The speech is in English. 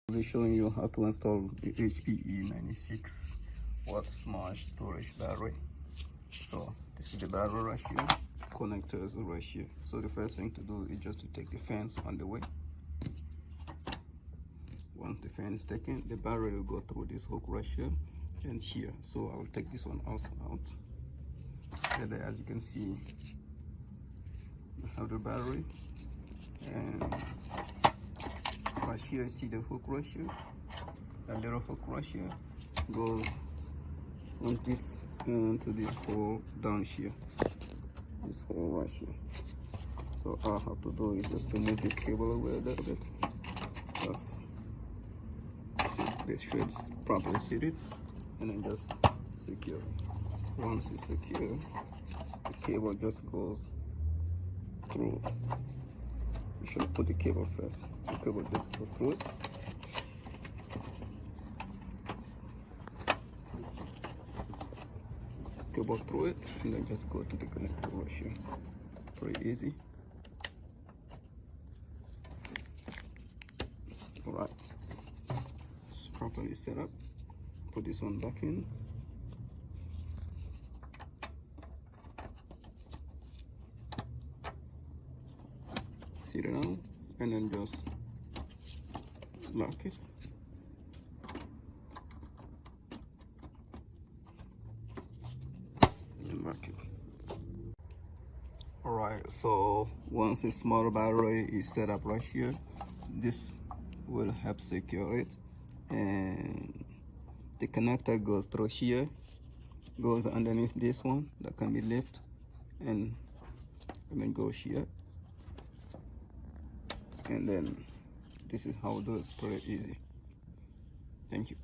I'll be showing you how to install the HPE 96 watt smart storage battery. So this is the battery right here, connectors right here. So the first thing to do is just to take the fans on the way. Once the fan is taken, the battery will go through this hook right here and here. So I'll take this one also out. And there, as you can see, I have the battery, and right here you see the hook right here. That little hook right here goes on this into this hole down here, this hole right here. So all I have to do is just to move this cable away a little bit. Just sit this should properly seated, and then just secure. Once it's secure, the cable just goes through. You should put the cable first. The cable just go through it. Cable through it, and then just go to the connector right here. Pretty easy. Alright, it's properly set up. Put this one back in. Sit it down, and then just lock it. Alright, so once the small battery is set up right here, this will help secure it, and the connector goes through here, goes underneath this one that can be lifted, and then goes here, and then this is how it does. Pretty easy. Thank you.